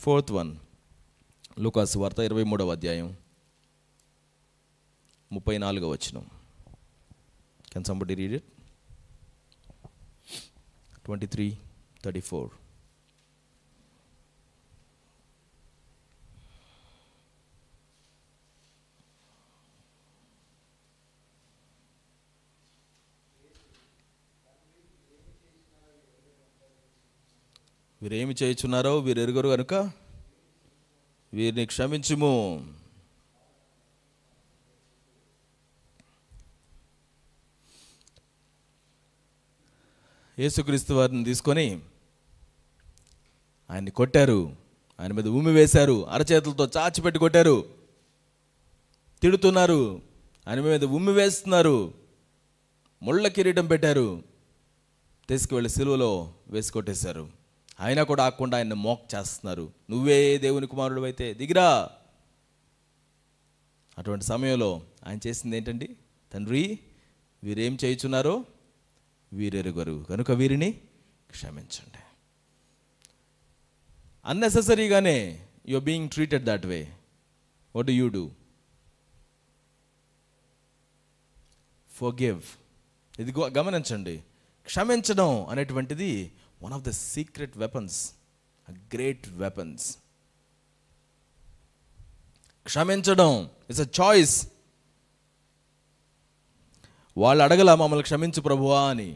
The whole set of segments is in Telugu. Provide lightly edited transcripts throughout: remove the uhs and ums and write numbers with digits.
ఫోర్త్ వన్, లూకాసు వార్త 23వ అధ్యాయం 34వ వచనం. Can somebody read it? 23:34. వీరేమి చేయుచున్నారో వీరు ఎరుగరు కనుక వీరిని క్షమించుము. యేసుక్రీస్తు వారిని తీసుకొని ఆయన్ని కొట్టారు, ఆయన మీద ఉమ్మి వేశారు, అరచేతులతో చాచిపెట్టి కొట్టారు, తిడుతున్నారు, ఆయన మీద ఉమ్మి వేస్తున్నారు, ముళ్ళ కిరీటం పెట్టారు, తీసుకువెళ్ళి సిలువలో వేసి కొట్టేశారు. అయినా కూడా ఆకుండా ఆయన మోక్ చేస్తున్నారు, నువ్వే దేవుని కుమారుడు అయితే దిగిరా. అటువంటి సమయంలో ఆయన చేసింది ఏంటండి? తండ్రి, వీరేం చేయుచున్నారో వీరెరుగరు కనుక వీరిని క్షమించండి. అన్నెసెసరీగానే you are being treated that way. What do you do? Forgive. ఇది గమనించండి, క్షమించడం అనేటువంటిది one of the secret weapons, great weapons. క్షమించడం ఇట్స్ అ చాయిస్. వాళ్ళు అడగల మమ్మల్ని క్షమించు ప్రభువా అని.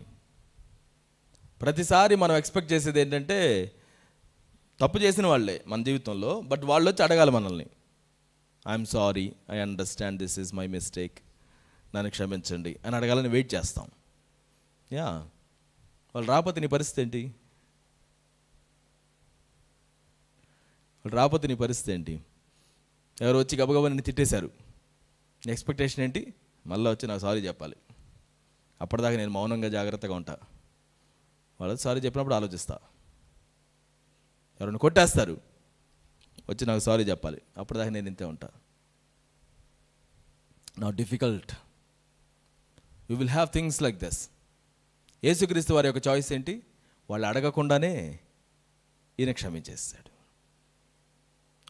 ప్రతిసారి మనం ఎక్స్పెక్ట్ చేసేది ఏంటంటే తప్పు చేసిన వాళ్ళే మన జీవితంలో, బట్ వాళ్ళు వచ్చి అడగాలి మనల్ని, I'm sorry, I understand, this is my mistake, నన్ను క్షమించండి అని అడగాలని వెయిట్ చేస్తాం. యా, వాళ్ళు రాకపోతే నీ పరిస్థితి ఏంటి? వాళ్ళు రాకపోతే నీ పరిస్థితి ఏంటి? ఎవరు వచ్చి గబగబని తిట్టేశారు, నీ ఎక్స్పెక్టేషన్ ఏంటి? మళ్ళీ వచ్చి నాకు సారీ చెప్పాలి. అప్పటిదాకా నేను మౌనంగా జాగ్రత్తగా ఉంటా, వాళ్ళు సారీ చెప్పినప్పుడు ఆలోచిస్తా. ఎవరైనా కొట్టేస్తారు, వచ్చి నాకు సారీ చెప్పాలి, అప్పటిదాకా నేను ఇంతే ఉంటా. Now difficult, you will have things like this. యేసుక్రీస్తు వారి యొక్క చాయిస్ ఏంటి? వాళ్ళు అడగకుండానే ఈయన క్షమించేస్తాడు.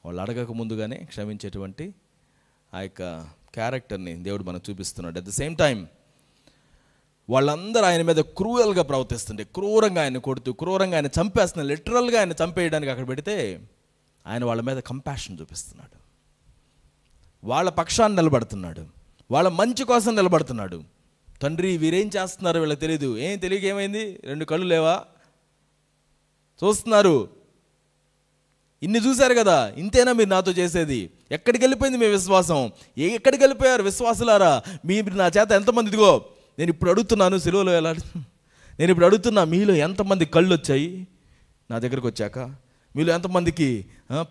వాళ్ళు అడగక ముందుగానే క్షమించేటువంటి ఆ యొక్క క్యారెక్టర్ని దేవుడు మనకు చూపిస్తున్నాడు. అట్ ద సేమ్ టైం వాళ్ళందరూ ఆయన మీద క్రూయల్గా ప్రవర్తిస్తుంటే, క్రూరంగా ఆయన కొడుతూ, క్రూరంగా ఆయన చంపేస్తున్నారు, లిటరల్గా ఆయన చంపేయడానికి అక్కడ పెడితే ఆయన వాళ్ళ మీద కంపాషన్ చూపిస్తున్నాడు, వాళ్ళ పక్షాన్ని నిలబడుతున్నాడు, వాళ్ళ మంచి కోసం నిలబడుతున్నాడు. తండ్రి, వీరేం చేస్తున్నారో వీళ్ళకి తెలియదు. ఏం తెలియక ఏమైంది? 2 కళ్ళు లేవా? చూస్తున్నారు, ఇన్ని చూశారు కదా, ఇంతేనా మీరు నాతో చేసేది? ఎక్కడికి వెళ్ళిపోయింది మీ విశ్వాసం? ఎక్కడికి వెళ్ళిపోయారు విశ్వాసులారా? మీరు నా చేత ఎంతమంది, ఇదిగో నేను ఇప్పుడు అడుగుతున్నాను, సిలువలో ఎలా, నేను ఇప్పుడు అడుగుతున్నా, మీలో ఎంతమంది కళ్ళు వచ్చాయి నా దగ్గరకు వచ్చాక? మీలో ఎంతమందికి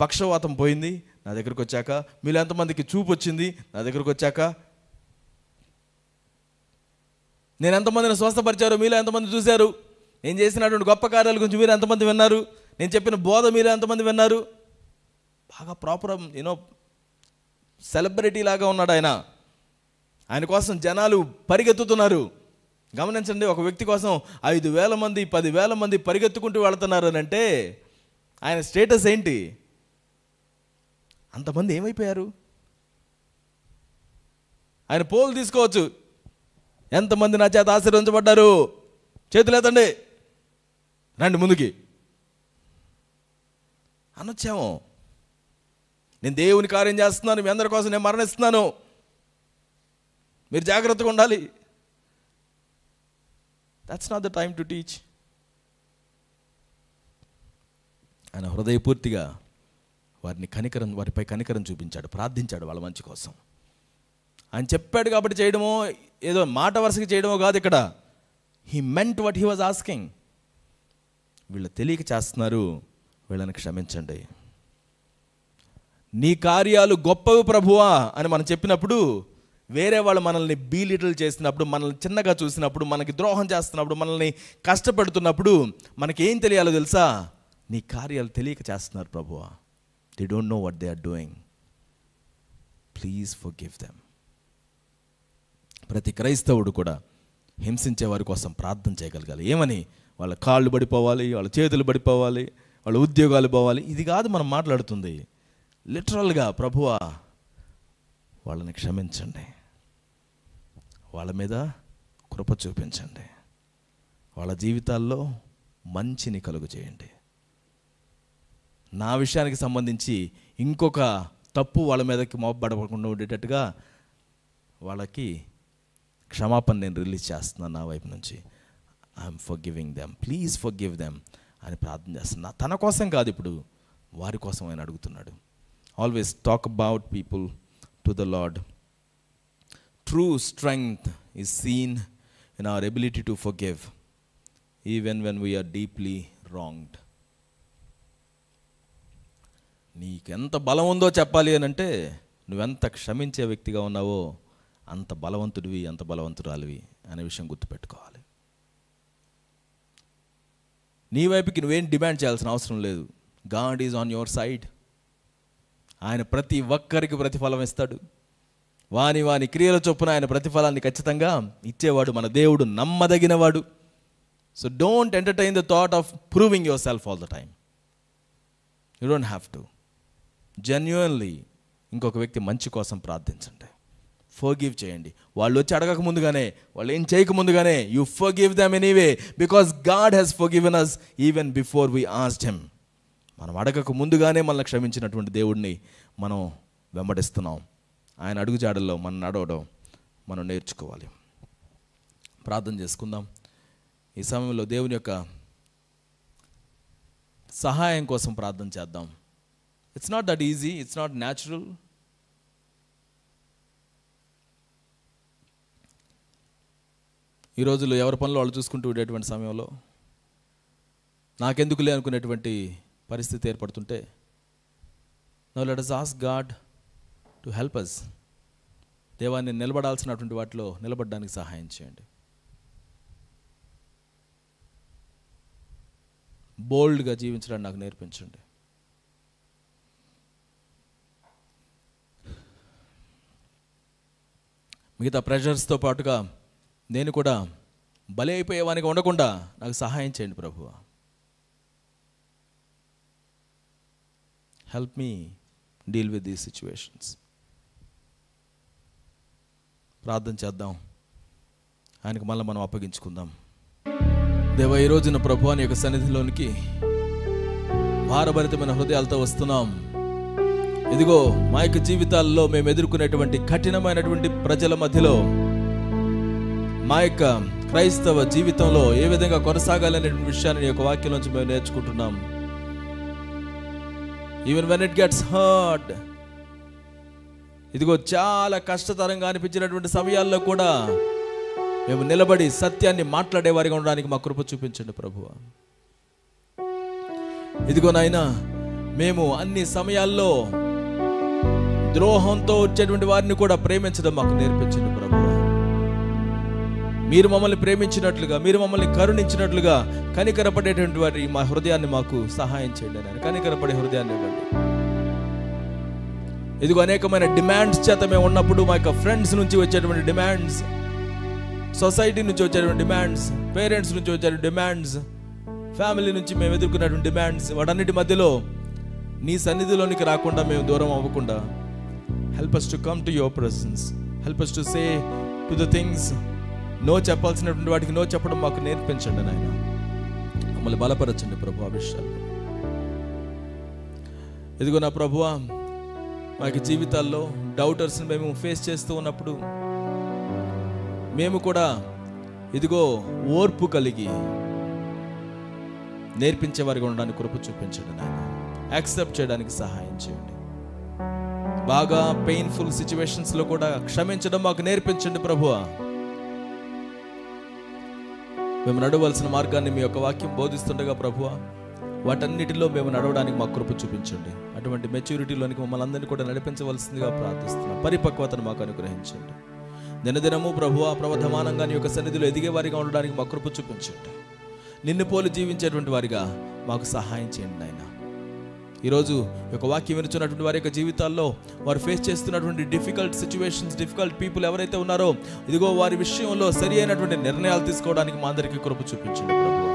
పక్షవాతం పోయింది నా దగ్గరకు వచ్చాక? మీలో ఎంతమందికి చూపు వచ్చింది నా దగ్గరకు వచ్చాక? నేను ఎంతమందిని స్వస్థపరిచారో మీలో ఎంతమంది చూశారు? నేను చేసినటువంటి గొప్ప కార్యాల గురించి మీరు ఎంతమంది విన్నారు? నేను చెప్పిన బోధ మీరు ఎంతమంది విన్నారు? బాగా ప్రాపర్ సెలబ్రిటీ లాగా ఉన్నాడు ఆయన. ఆయన కోసం జనాలు పరిగెత్తుతున్నారు. గమనించండి, ఒక వ్యక్తి కోసం 5,000 మంది 10,000 మంది పరిగెత్తుకుంటూ వెళుతున్నారు అని అంటే ఆయన స్టేటస్ ఏంటి? అంతమంది ఏమైపోయారు? ఆయన పోలు తీసుకోవచ్చు, ఎంతమంది నా చేత ఆశీర్వదించబడ్డారు, చేతులు ఎత్తండి, రండి ముందుకి అనొచ్చాము. నేను దేవుని కార్యం చేస్తున్నాను, మీ అందరి కోసం నేను మరణిస్తున్నాను, మీరు జాగ్రత్తగా ఉండాలి. That's not the time to teach. ఆయన హృదయపూర్తిగా వారిపై కనికరం చూపించాడు, ప్రార్థించాడు వాళ్ళ మంచి కోసం. ఆయన చెప్పాడు కాబట్టి చేయడమో, ఏదో మాట వరుసకి చేయడమో కాదు ఇక్కడ. He meant what he was asking. వీళ్ళు తెలియక చేస్తున్నారు, వీళ్ళని క్షమించండి. నీ కార్యాలు గొప్పవి ప్రభువా అని మనం చెప్పినప్పుడు, వేరే వాళ్ళు మనల్ని బీలిటిల్ చేసినప్పుడు, మనల్ని చిన్నగా చూసినప్పుడు, మనకి ద్రోహం చేస్తున్నప్పుడు, మనల్ని కష్టపెడుతున్నప్పుడు మనకి ఏం తెలియాలో తెలుసా? నీ కార్యాలు తెలియక చేస్తున్నారు ప్రభువా. They don't know what they are doing. Please forgive them. ప్రతి క్రైస్తవుడు కూడా హింసించే వారి కోసం ప్రార్థన చేయగలగాలి. ఏమని? వాళ్ళ కాళ్ళు పడిపోవాలి, వాళ్ళ చేతులు పడిపోవాలి, వాళ్ళ ఉద్యోగాలు పోవాలి. ఇది కాదు మనం మాట్లాడుతుంది. లిటరల్గా ప్రభువా వాళ్ళని క్షమించండి, వాళ్ళ మీద కృప చూపించండి, వాళ్ళ జీవితాల్లో మంచిని కలుగు చేయండి. నా విషయానికి సంబంధించి ఇంకొక తప్పు వాళ్ళ మీదకి మోపబడకుండా ఉండేటట్టుగా వాళ్ళకి క్షమాపణ నేను రిలీజ్ చేస్తున్నాను నా వైపు నుంచి. I'm forgiving them, please forgive them అని ప్రార్థన చేస్తున్నా. తన కోసం కాదు, ఇప్పుడు వారి కోసం ఆయన అడుగుతున్నాడు. Always talk about people to the Lord. True strength is seen in our ability to forgive even when we are deeply wronged. నీకెంత బలం ఉందో చెప్పాలి అని అంటే, నువ్వెంత క్షమించే వ్యక్తిగా ఉన్నావో అంత బలవంతుడివి, అంత బలవంతురాలివి అనే విషయం గుర్తుపెట్టుకోవాలి. నీ వైపుకి నువ్వేం డిమాండ్ చేయాల్సిన అవసరం లేదు. God is on your side. ఆయన ప్రతి ఒక్కరికి ప్రతిఫలం ఇస్తాడు. వాని క్రియల చొప్పున ఆయన ప్రతిఫలాన్ని ఖచ్చితంగా ఇచ్చేవాడు. మన దేవుడు నమ్మదగినవాడు. So don't entertain the thought of proving your self all the time. You don't have to. Genuinely ఇంకొక వ్యక్తి మంచి కోసం ప్రార్థించండి, ఫర్గివ్ చేయండి. వాళ్ళు వచ్చి అడగక ముందుగానే, వాళ్ళు ఏం చేయక ముందుగానే you forgive them anyway, because God has forgiven us even before we asked him. మనం అడగక ముందుగానే మనల్ని క్షమించినటువంటి దేవుడిని మనం వెంబడిస్తున్నాం. ఆయన అడుగుజాడల్లో మనం నడవడం మనం నేర్చుకోవాలి. ప్రార్థన చేసుకుందాం. ఈ సమయంలో దేవుని యొక్క సహాయం కోసం ప్రార్థన చేద్దాం. It's not that easy, it's not natural. ఈ రోజుల్లో ఎవరి పనులు వాళ్ళు చూసుకుంటూ ఉండేటువంటి సమయంలో నాకెందుకులే అనుకునేటువంటి పరిస్థితి ఏర్పడుతుంటే, now let us ask God to help us. దేవాన్ని నిలబడాల్సినటువంటి వాటిలో నిలబడడానికి సహాయం చేయండి. బోల్డ్గా జీవించడానికి నాకు నేర్పించండి. మిగతా ప్రెషర్స్తో పాటుగా నేను కూడా బలి అయిపోయేవానికి ఉండకుండా నాకు సహాయం చేయండి ప్రభువా. Help me deal with these situations. ప్రార్థన చేద్దాం. ఆయనకు మళ్ళీ మనం అప్పగించుకుందాం. దేవా, ఈ రోజున ప్రభువా నీ యొక్క సన్నిధిలోనికి భారభరితమైన హృదయాలతో వస్తున్నాం. ఇదిగో మా యొక్క జీవితాల్లో మేము ఎదుర్కొనేటువంటి కఠినమైనటువంటి ప్రజల మధ్యలో మా యొక్క క్రైస్తవ జీవితంలో ఏ విధంగా కొనసాగాలనే విషయాన్ని నీ యొక్క వాక్యం నుంచి మేము నేర్చుకుంటున్నాం. Even when it gets hurt, ఇదిగో చాలా కష్టతరంగా అనిపించినటువంటి సమయాల్లో కూడా మేము నిలబడి సత్యాన్ని మాట్లాడేవారిగా ఉండడానికి మా కృప చూపించండి ప్రభువా. ఇదిగో నాయనా, మేము అన్ని సమయాల్లో ద్రోహంతో వచ్చేటువంటి వారిని కూడా ప్రేమించడం మాకు నేర్పించండి ప్రభువా. మీరు మమ్మల్ని ప్రేమించినట్లుగా, మీరు మమ్మల్ని కరుణించినట్లుగా కనికరపడేటువంటి వారి మా హృదయాన్ని మాకు సహాయం చేయండి నాయన. కనికరపడే హృదయాన్ని ఇవ్వండి. ఇదిగో అనేకమైన డిమాండ్స్ చేత మేము ఉన్నప్పుడు మా యొక్క ఫ్రెండ్స్ నుంచి వచ్చేటువంటి డిమాండ్స్, సొసైటీ నుంచి వచ్చేటువంటి డిమాండ్స్, పేరెంట్స్ నుంచి వచ్చే డిమాండ్స్, ఫ్యామిలీ నుంచి మేము ఎదుర్కొన్నటువంటి డిమాండ్స్, వాటన్నిటి మధ్యలో నీ సన్నిధిలోనికి రాకుండా మేము దూరం అవ్వకుండా help us to come to your presence. Help us to say to the things, no చెప్పాల్సినటువంటి వాటికి నో చెప్పడం మాకు నేర్పించండి నాయన. మమ్మల్ని బలపరచండి ప్రభు ఆ విషయాల్లో. ఇదిగో నా ప్రభువా, మా యొక్క జీవితాల్లో డౌటర్స్ని మేము ఫేస్ చేస్తూ ఉన్నప్పుడు మేము కూడా ఇదిగో ఓర్పు కలిగి నేర్పించేవారిగా ఉండడానికి కృప చూపించండి నాయన. యాక్సెప్ట్ చేయడానికి సహాయం చేయండి. బాగా పెయిన్ఫుల్ సిచ్యువేషన్స్లో కూడా క్షమించడం మాకు నేర్పించండి ప్రభువా. మేము నడవలసిన మార్గాన్ని మీ యొక్క వాక్యం బోధిస్తుండగా ప్రభువా, వాటన్నిటిలో మేము నడవడానికి మాకు కృప చూపించండి. అటువంటి మెచ్యూరిటీలోనికి మమ్మల్ని అందరినీ కూడా నడిపించవలసిందిగా ప్రార్థిస్తున్నాం. పరిపక్వతను మాకు అనుగ్రహించండి. దినదినము ప్రభువా ప్రవర్ధమానంగా నీ యొక్క సన్నిధిలో ఎదిగే వారిగా ఉండడానికి మాకు కృప చూపించండి. నిన్ను పోలి జీవించేటువంటి వారిగా మాకు సహాయం చేయండి నాయన. ఈరోజు యొక్క వాక్యం వినుచున్నటువంటి వారి యొక్క జీవితాల్లో వారు ఫేస్ చేస్తున్నటువంటి డిఫికల్ట్ సిచ్యువేషన్స్, డిఫికల్ట్ పీపుల్ ఎవరైతే ఉన్నారో, ఇదిగో వారి విషయంలో సరి అయినటువంటి నిర్ణయాలు తీసుకోవడానికి మా అందరికీ కృప చూపించండి ప్రభువా.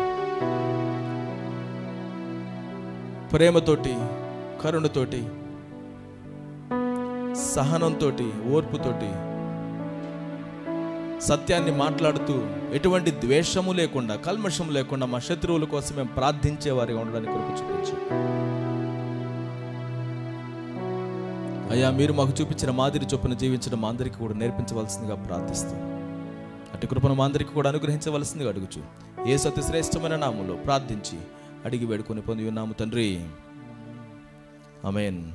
ప్రేమతోటి, కరుణతోటి, సహనంతో, ఓర్పుతోటి, సత్యాన్ని మాట్లాడుతూ, ఎటువంటి ద్వేషము లేకుండా, కల్మషం లేకుండా మా శత్రువుల కోసం మేము ప్రార్థించే వారిగా ఉండడానికి కృప చూపించు అయ్యా. మీరు మాకు చూపించిన మాదిరి చొప్పున జీవించడం మా అందరికీ కూడా నేర్పించవలసిందిగా ప్రార్థిస్తాం. అటు కృపను మా అందరికీ కూడా అనుగ్రహించవలసిందిగా అడుగుచు యేసు అతి శ్రేష్టమైన నామములో ప్రార్థించి అడిగి వేడుకొని పొంది ఉన్నాము తండ్రి. ఆమేన్.